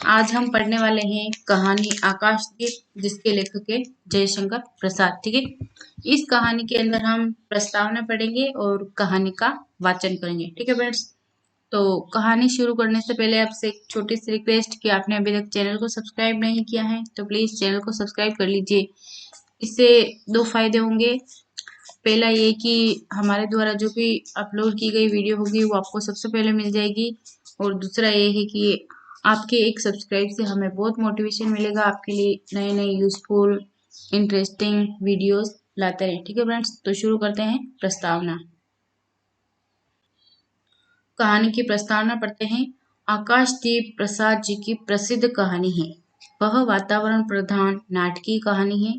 आज हम पढ़ने वाले हैं कहानी आकाशदीप, जिसके लेखक है जयशंकर प्रसाद। ठीक है, इस कहानी के अंदर हम प्रस्तावना पढ़ेंगे और कहानी का वाचन करेंगे। ठीक है फ्रेंड्स, तो कहानी शुरू करने से पहले आपसे एक छोटी सी रिक्वेस्ट कि आपने अभी तक चैनल को सब्सक्राइब नहीं किया है तो प्लीज चैनल को सब्सक्राइब कर लीजिए। इससे दो फायदे होंगे। पहला ये कि हमारे द्वारा जो भी अपलोड की गई वीडियो होगी वो आपको सबसे पहले मिल जाएगी, और दूसरा ये है कि आपके एक सब्सक्राइब से हमें बहुत मोटिवेशन मिलेगा आपके लिए नए नए यूजफुल इंटरेस्टिंग वीडियोस लाते रहे। ठीक है फ्रेंड्स, तो शुरू करते हैं प्रस्तावना। कहानी की प्रस्तावना पढ़ते हैं। आकाशदीप प्रसाद जी की प्रसिद्ध कहानी है। वह वातावरण प्रधान नाटकीय कहानी है।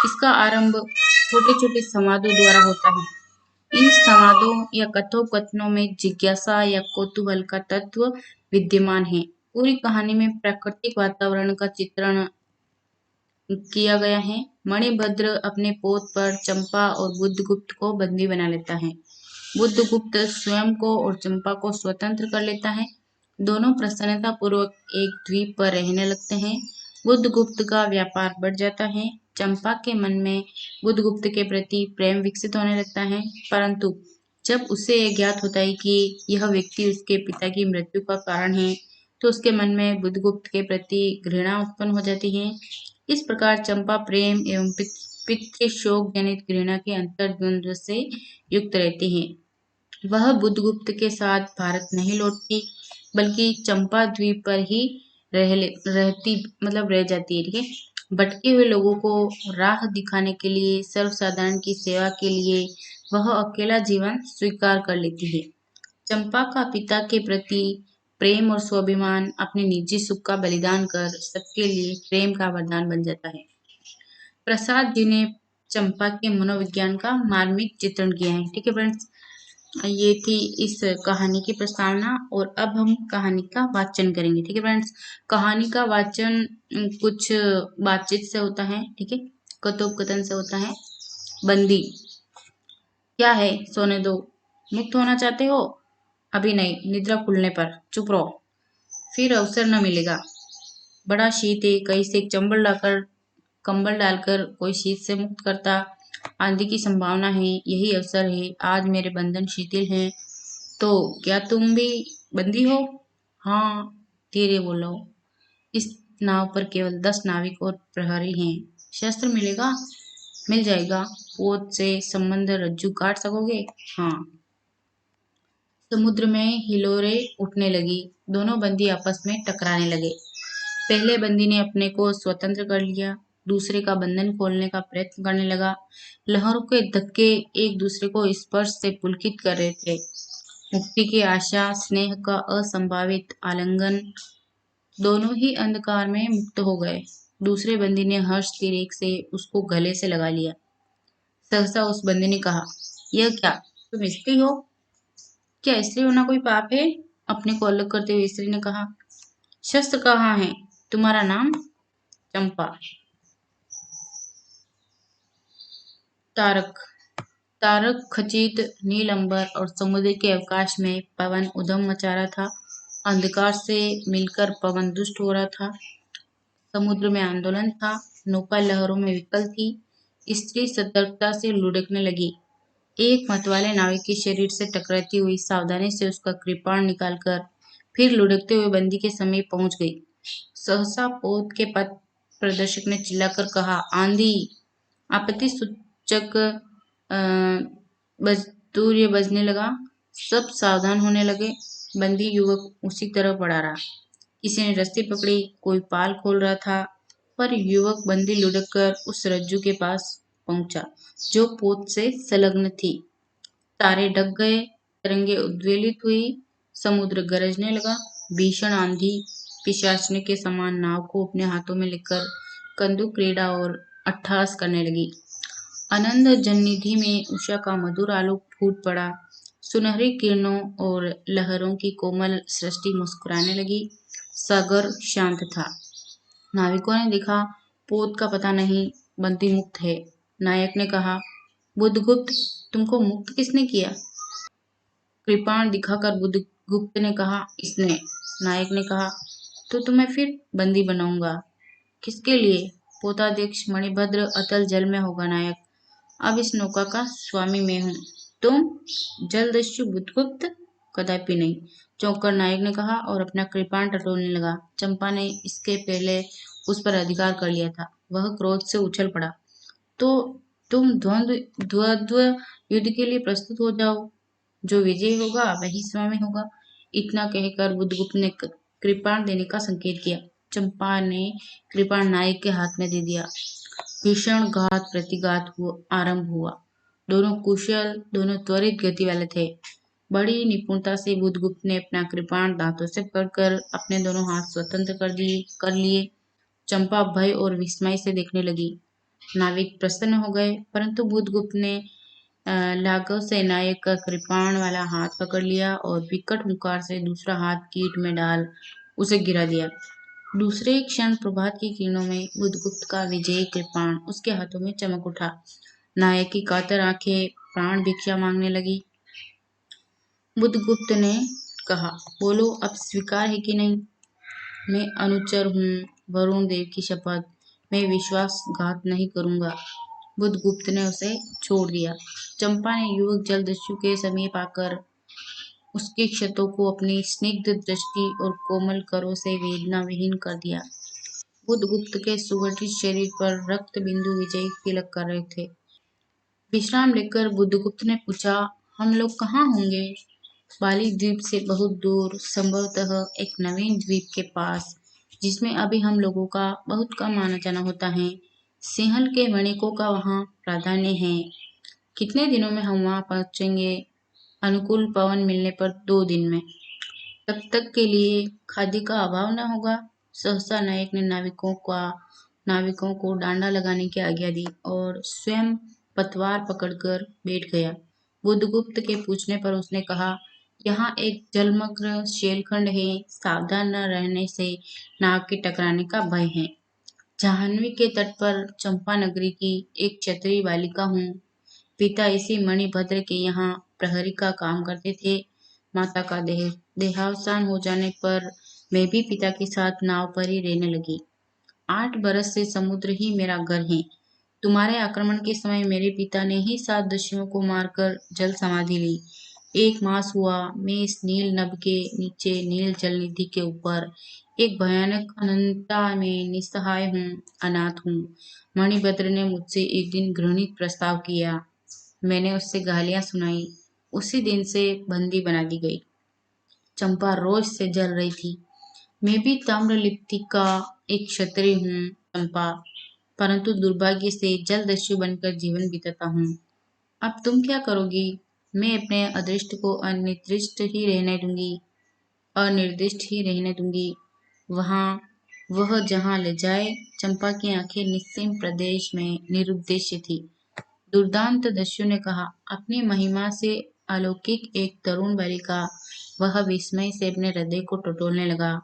इसका आरंभ छोटे छोटे संवादों द्वारा होता है। इन संवादों या कथोपकथनों में जिज्ञासा या कौतूहल का तत्व विद्यमान है। पूरी कहानी में प्राकृतिक वातावरण का चित्रण किया गया है। मणिभद्र अपने पोत पर चंपा और बुद्धगुप्त को बंदी बना लेता है। बुद्धगुप्त स्वयं को और चंपा को स्वतंत्र कर लेता है। दोनों प्रसन्नता पूर्वक एक द्वीप पर रहने लगते हैं। बुद्धगुप्त का व्यापार बढ़ जाता है। चंपा के मन में बुद्धगुप्त के प्रति प्रेम विकसित होने लगता है, परंतु जब उसे यह ज्ञात होता है कि यह व्यक्ति उसके पिता की मृत्यु का कारण है, तो उसके मन में बुद्धगुप्त के प्रति घृणा उत्पन्न हो जाती है। इस प्रकार चंपा प्रेम एवं पितृशोक जनित घृणा के अंतर्द्वंद्व से युक्त रहती है। वह बुद्धगुप्त के साथ भारत नहीं लौटती, बल्कि चंपा द्वीप पर ही रहती रह जाती है। ठीक है, भटके हुए लोगों को राह दिखाने के लिए, सर्वसाधारण की सेवा के लिए वह अकेला जीवन स्वीकार कर लेती है। चंपा का पिता के प्रति प्रेम और स्वाभिमान अपने निजी सुख का बलिदान कर सबके लिए प्रेम का वरदान बन जाता है। प्रसाद जी ने चंपा के मनोविज्ञान का मार्मिक चित्रण किया है। ठीक है फ्रेंड्स, ये थी इस कहानी की प्रस्तावना, और अब हम कहानी का वाचन करेंगे। ठीक है फ्रेंड्स, कहानी का वाचन कुछ बातचीत से होता है। ठीक है, कथोपकथन से होता है। बंदी: क्या है, सोने दो। मुक्त होना चाहते हो? अभी नहीं, निद्रा खुलने पर। चुप रहो, फिर अवसर न मिलेगा। बड़ा शीत है, कहीं से एक कंबल डालकर कोई शीत से मुक्त करता। आंधी की संभावना है, यही अवसर है। आज मेरे बंधन शिथिल हैं, तो क्या तुम भी बंदी हो? हाँ, धीरे बोलो। इस नाव पर केवल 10 नाविक और प्रहरी हैं। शस्त्र मिलेगा? मिल जाएगा। पोत से संबंध रज्जू काट सकोगे? हाँ। समुद्र में हिलोरें उठने लगी। दोनों बंदी आपस में टकराने लगे। पहले बंदी ने अपने को स्वतंत्र कर लिया, दूसरे का बंधन खोलने का प्रयत्न करने लगा। लहरों के धक्के एक दूसरे को स्पर्श से पुलकित कर रहे थे। मुक्ति की आशा, स्नेह का असंभावित आलिंगन, दोनों ही अंधकार में मुक्त हो गए। दूसरे बंदी ने हर्ष की रेख से उसको गले से लगा लिया। सहसा उस बंदी ने कहा, यह क्या, तुम स्त्री हो? क्या स्त्री होना कोई पाप है? अपने को अलग करते हुए स्त्री ने कहा। शस्त्र कहाँ है? तुम्हारा नाम? चंपा। तारक: तारक खचित नील अंबर और समुद्र के अवकाश में पवन उधम मचा रहा था। अंधकार से मिलकर पवन दुष्ट हो रहा था। समुद्र में आंदोलन था। नौका लहरों में विकल थी। स्त्री सतर्कता से लुढ़कने लगी। एक मतवाले नाविक के शरीर से टकराती हुई सावधानी से उसका कृपाण निकालकर फिर लुढ़कते हुए बंदी के समीप पहुंच गई। सहसा पोत के पथ प्रदर्शक ने चिल्लाकर कहा, आंधी! आपत्ति सूचक बजतूर्य बजने लगा। सब सावधान होने लगे। बंदी युवक उसी तरफ बढ़ा रहा। किसी ने रस्सी पकड़ी, कोई पाल खोल रहा था, पर युवक बंदी लुढ़क कर उस रज्जू के पास पहुंचा जो पोत से संलग्न थी। तारे ढक गए, तरंगे उद्वेलित हुई, समुद्र गरजने लगा। भीषण आंधी पिशाचने के समान नाव को अपने हाथों में लेकर कंदुक क्रीड़ा और अट्टहास करने लगी। आनंद जलनिधि में उषा का मधुर आलोक फूट पड़ा। सुनहरी किरणों और लहरों की कोमल सृष्टि मुस्कुराने लगी। सागर शांत था। नाविकों ने देखा, पोत का पता नहीं, बंदी मुक्त है। नायक ने कहा, बुद्धगुप्त, तुमको मुक्त किसने किया? कृपाण दिखाकर बुद्धगुप्त ने कहा, इसने। नायक ने कहा, तो तुम्हें फिर बंदी बनाऊंगा। किसके लिए? पोताध्यक्ष मणिभद्र अतल जल में होगा नायक। अब इस नौका का स्वामी मैं हूँ। तुम? जलदस्यु बुधगुप्त? कदापि नहीं, चौंककर नायक ने कहा और अपना कृपाण टटोलने लगा। चंपा ने इसके पहले उस पर अधिकार कर लिया था। वह क्रोध से उछल पड़ा। तो तुम द्वंद्व युद्ध के लिए प्रस्तुत हो जाओ। जो विजयी होगा वही स्वामी होगा। इतना कहकर बुधगुप्त ने कृपाण देने का संकेत किया। चंपा ने कृपाण नायक के हाथ में दे दिया। भीषण घात प्रतिघात आरंभ हुआ। दोनों कुशल, दोनों त्वरित गति वाले थे। बड़ी निपुणता से बुधगुप्त ने अपना कृपाण दांतों से पकड़कर अपने दोनों हाथ स्वतंत्र कर लिए। चंपा भय और विस्मय से देखने लगी। नाविक प्रसन्न हो गए, परंतु बुधगुप्त ने लाघव से नायक का कृपाण वाला हाथ पकड़ लिया और विकट हुंकार से दूसरा हाथ कीट में डाल उसे गिरा दिया। दूसरे क्षण प्रभात की किरणों में बुधगुप्त का विजयी कृपाण उसके हाथों में चमक उठा। नायक की कातर आंखें प्राण भिक्षा मांगने लगी। बुधगुप्त ने कहा, बोलो, अब स्वीकार है कि नहीं? मैं अनुचर हूँ, वरुण देव की शपथ, मैं विश्वासघात नहीं करूंगा। बुधगुप्त ने उसे छोड़ दिया। चंपा ने युवक जलदस्यु के समीप आकर उसके क्षतों को अपनी स्निग्ध दृष्टि और कोमल करों से वेदना विहीन कर दिया। बुधगुप्त के सुगठित शरीर पर रक्त बिंदु विजयी तिलक कर रहे थे। विश्राम लेकर बुधगुप्त ने पूछा, हम लोग कहाँ होंगे? बाली द्वीप से बहुत दूर, संभवतः एक नवीन द्वीप के पास, जिसमें अभी हम लोगों का बहुत कम आना जाना होता है। सिंहल के वणिकों का वहाँ प्राधान्य है। कितने दिनों में हम वहाँ पहुँचेंगे? अनुकूल पवन मिलने पर 2 दिन में। तब तक के लिए खाद्य का अभाव न होगा। सहसा नायक ने नाविकों को डांडा लगाने की आज्ञा दी और स्वयं पतवार पकड़कर बैठ गया। बुधगुप्त के पूछने पर उसने कहा, यहाँ एक जलमग्न शेलखंड है, सावधान न रहने से नाव के टकराने का भय है। जाह्नवी के तट पर चंपा नगरी की एक क्षत्रिय बालिका हूँ। पिता इसी मणिभद्र के यहाँ प्रहरी का काम करते थे। माता का देहावसान हो जाने पर मैं भी पिता के साथ नाव पर ही रहने लगी। 8 बरस से समुद्र ही मेरा घर है। तुम्हारे आक्रमण के समय मेरे पिता ने ही 7 दस्युओं को मारकर जल समाधि ली। 1 मास हुआ मैं इस नील नभ के नीचे नील जल निधि के ऊपर एक भयानक अनंतता में निस्सहाय हूँ, अनाथ हूँ। मणिभद्र ने मुझसे एक दिन घृणित प्रस्ताव किया। मैंने उससे गालियां सुनाई। उसी दिन से बंदी बना दी गई। चंपा रोष से जल रही थी। मैं भी ताम्रलिप्ति का एक क्षत्रिय हूँ चंपा, परंतु दुर्भाग्य से जलदस्यु बनकर जीवन बिताता हूँ। अब तुम क्या करोगी? मैं अपने अदृष्ट को अनिर्दिष्ट ही रहने दूंगी। वहां वह जहां ले जाए। चंपा की आंखें निस्सीम प्रदेश में निरुद्देश्य थी। दुर्दांत दस्यु ने कहा, अपनी महिमा से अलौकिक एक तरुण बालिका। वह विस्मय से अपने हृदय को टटोलने लगा।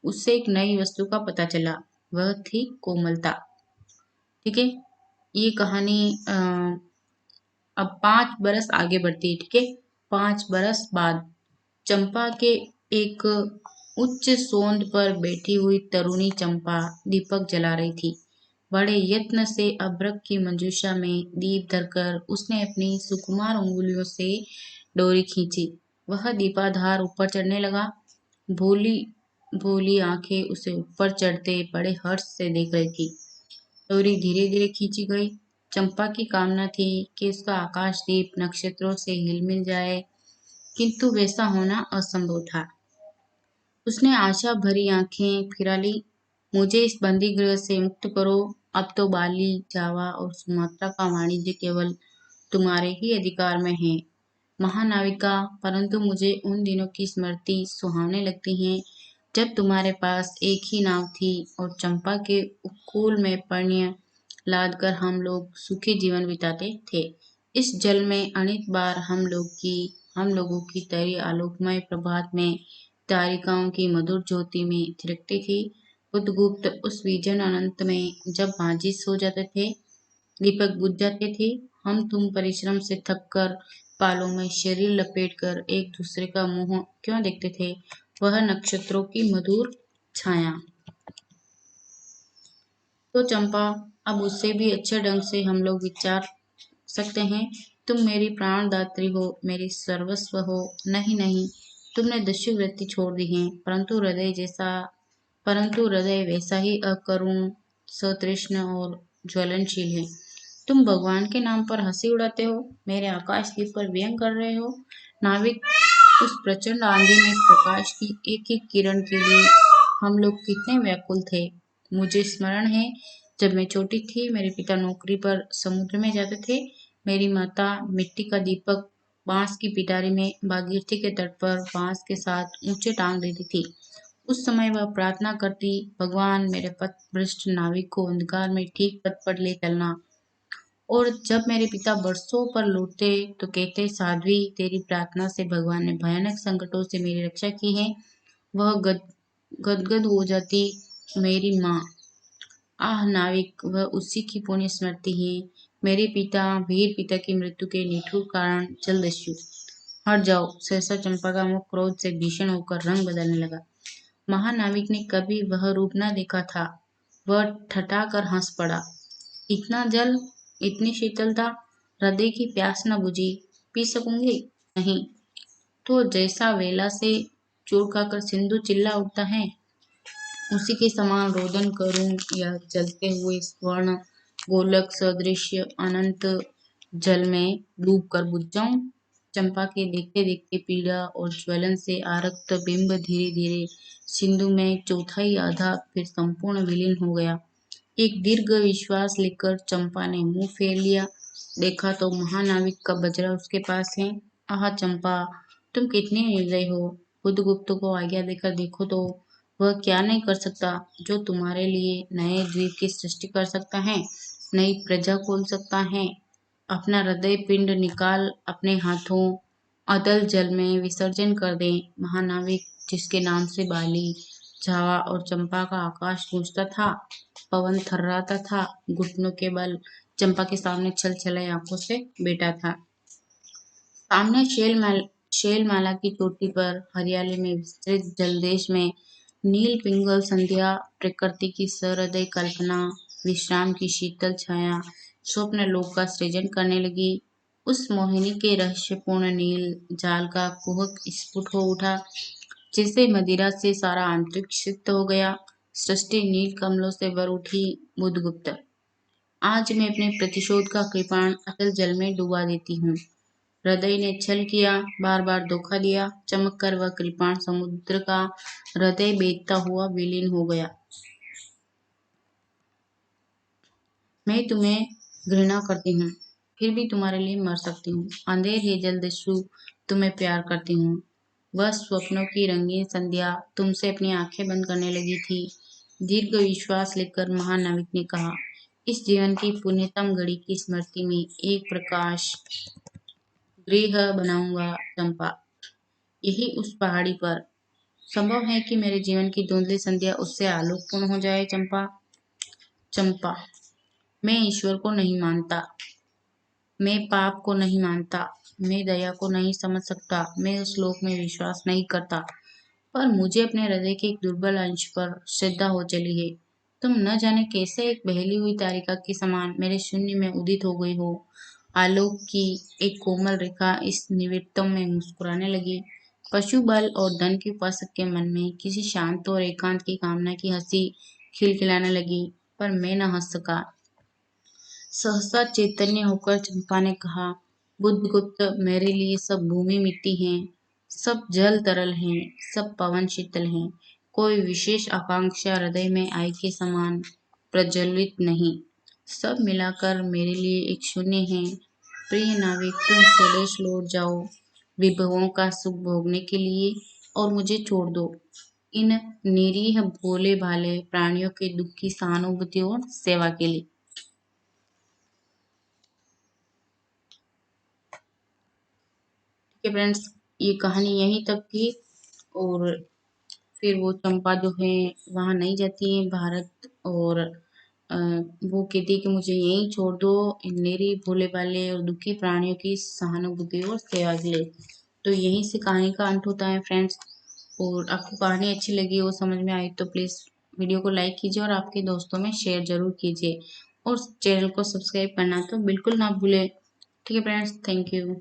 उससे एक नई वस्तु का पता चला। वह थी कोमलता। ठीक है, ये कहानी अब 5 बरस आगे बढ़ती है। ठीक है, 5 बरस बाद चंपा के एक उच्च सोंद पर बैठी हुई तरुणी चंपा दीपक जला रही थी। बड़े यत्न से अभ्रक की मंजूषा में दीप धरकर उसने अपनी सुकुमार उंगलियों से डोरी खींची। वह दीपाधार ऊपर चढ़ने लगा। भोली भोली आंखें उसे ऊपर चढ़ते बड़े हर्ष से देख रही थी। डोरी धीरे धीरे खींची गई। चंपा की कामना थी कि उसका आकाशदीप नक्षत्रों से हिलमिल जाए, किंतु वैसा होना असंभव था। उसने आशा भरी आंखें फिरा ली। मुझे इस बंदी गृह से मुक्त करो। अब तो बाली, जावा और सुमात्रा का वाणिज्य केवल तुम्हारे ही अधिकार में है, महानाविका। परंतु मुझे उन दिनों की स्मृति सुहावने लगती है जब तुम्हारे पास एक ही नाव थी और चंपा के उपकूल में पण्य लाद कर हम लोग सुखी जीवन बिताते थे। इस जल में अनेक बार हम लोगों की तरी आलोकमय प्रभात में तारिकाओं की मधुर ज्योति में थिरकती थी। बुधगुप्त उस विजन अनंत में जब बाजिश हो जाते थे, दीपक बुझ जाते थे, हम तुम परिश्रम से थक कर पालों में शरीर लपेट कर एक दूसरे का मुंह क्यों देखते थे? वह नक्षत्रों की मधुर छाया। तो चंपा, अब उससे भी अच्छे ढंग से हम लोग विचार सकते हैं। तुम मेरी प्राणदात्री हो, मेरी सर्वस्व हो। नहीं नहीं, तुमने दस्युवृत्ति छोड़ दी है, परंतु हृदय वैसा ही अकरुण, सतृष्ण और ज्वलनशील है। तुम भगवान के नाम पर हंसी उड़ाते हो, मेरे आकाशदीप पर व्यंग कर रहे हो। नाविक, उस प्रचंड आंधी में प्रकाश की एक एक किरण के लिए हम लोग कितने व्याकुल थे। मुझे स्मरण है, जब मैं छोटी थी, मेरे पिता नौकरी पर समुद्र में जाते थे। मेरी माता मिट्टी का दीपक बांस की पिटारी में भागीरथी के तट पर बांस के साथ ऊंचे टांग देती थी। उस समय वह प्रार्थना करती, भगवान, मेरे पथ भ्रष्ट नाविक को अंधकार में ठीक पथ पर ले चलना। और जब मेरे पिता बरसों पर लौटते तो कहते, साध्वी, तेरी प्रार्थना से भगवान ने भयानक संकटों से मेरी रक्षा की है। वह गदगद हो जाती, मेरी माँ। आह नाविक, वह उसी की पुण्य स्मृति है। मेरे पिता, वीर पिता की मृत्यु के निठुर कारण जलदस्यु। हट जाओ। सहसा चंपा का मुख क्रोध से भीषण होकर रंग बदलने लगा। महानाविक ने कभी वह रूप न देखा था। वह ठठाकर हंस पड़ा। इतना जल, इतनी शीतलता, हृदय की प्यास न बुझी, पी सकूंगी? नहीं। तो जैसा वेला से चोट खाकर सिंधु चिल्ला उठता है, उसी के समान रोदन करूं, या जलते हुए स्वर्ण गोलक सदृश अनंत जल में डूब कर बुझ जाऊं? चंपा के देखते देखते पीड़ा और ज्वलन से आरक्त बिंब धीरे धीरे सिंधु में चौथाई आधा फिर संपूर्ण विलीन हो गया। एक दीर्घ विश्वास लेकर चंपा ने मुंह फेर लिया। देखा तो महानाविक का बजरा उसके पास है। आह चंपा, तुम कितनी निर्दयी हो। बुधगुप्त को आज्ञा देकर देखो तो वह क्या नहीं कर सकता, जो तुम्हारे लिए नए द्वीप की सृष्टि कर सकता है, नई प्रजा खोल सकता है। अपना हृदय पिंड निकाल अपने हाथों अतल जल में विसर्जन कर दे। महानाविक, जिसके नाम से बाली, जावा और चंपा का आकाश गूंजता था, पवन थर्राता था, घुटनों के बल चंपा के सामने छल छलाए आंखों से बैठा था। सामने शैलमाला की चोटी पर हरियाली में विस्तृत जलदेश में नील पिंगल संध्या, प्रकृति की सहृदय कल्पना, विश्राम की शीतल छाया स्वप्न लोक का सृजन करने लगी। उस मोहिनी के रहस्यपूर्ण नील जाल का कुहक स्फुट हो उठा, जैसे मदिरा से सारा अंतरिक्ष सिक्त हो गया। सृष्टि नील कमलों से भर उठी। बुधगुप्त, आज मैं अपने प्रतिशोध का कृपाण अतल जल में डुबा देती हूँ। हृदय ने छल किया, बार बार धोखा दिया, चमक कर वह कृपाण समुद्र का हृदय बेचता हुआ विलीन हो गया। मैं तुम्हें घृणा करती हूँ, फिर भी तुम्हारे लिए मर सकती हूँ। अंधेर है जलदस्यु, तुम्हें प्यार करती हूँ। वह स्वप्नों की रंगीन संध्या तुमसे अपनी आंखें बंद करने लगी थी। दीर्घ विश्वास लेकर महानाविक ने कहा, इस जीवन की पुण्यतम घड़ी की स्मृति में एक प्रकाश गृह बनाऊंगा चंपा, यही उस पहाड़ी पर। संभव है कि मेरे जीवन की धुंधली संध्या उससे आलोकपूर्ण हो जाए। चंपा, चंपा, मैं ईश्वर को नहीं मानता, मैं पाप को नहीं मानता, मैं दया को नहीं समझ सकता, मैं उस लोक में विश्वास नहीं करता, पर मुझे अपने हृदय के एक दुर्बल अंश पर श्रद्धा हो चली है। तुम न जाने कैसे एक बहली हुई तारिका के समान मेरे शून्य में उदित हो गई हो। आलोक की एक कोमल रेखा इस निविड़त्व में मुस्कुराने लगी। पशु बल और धन के उपासक के मन में किसी शांत और एकांत की कामना की हंसी खिलखिलाने लगी, पर मैं न हंस सका। सहसा चैतन्य होकर चंपा ने कहा, बुद्धगुप्त, मेरे लिए सब भूमि मिट्टी है, सब जल तरल है, सब पवन शीतल है। कोई विशेष आकांक्षा हृदय में आई के समान प्रज्वलित नहीं। सब मिलाकर मेरे लिए एक शून्य है। प्रिय नाविक, तुम स्वदेश लौट जाओ विभवों का सुख भोगने के लिए, और मुझे छोड़ दो इन निरीह भोले भाले प्राणियों के दुख की सहानुभूति और सेवा के लिए। ठीक है फ्रेंड्स, ये कहानी यहीं तक थी। और फिर वो चंपा जो है वहां नहीं जाती है भारत, और वो कहती है कि मुझे यहीं छोड़ दो इन मेरी भोले भाले और दुखी प्राणियों की सहानुभूति और सेवा के लिए। तो यहीं से कहानी का अंत होता है फ्रेंड्स। और आपको कहानी अच्छी लगी हो, समझ में आई तो प्लीज़ वीडियो को लाइक कीजिए और आपके दोस्तों में शेयर जरूर कीजिए और चैनल को सब्सक्राइब करना तो बिल्कुल ना भूलें। ठीक है फ्रेंड्स, थैंक यू।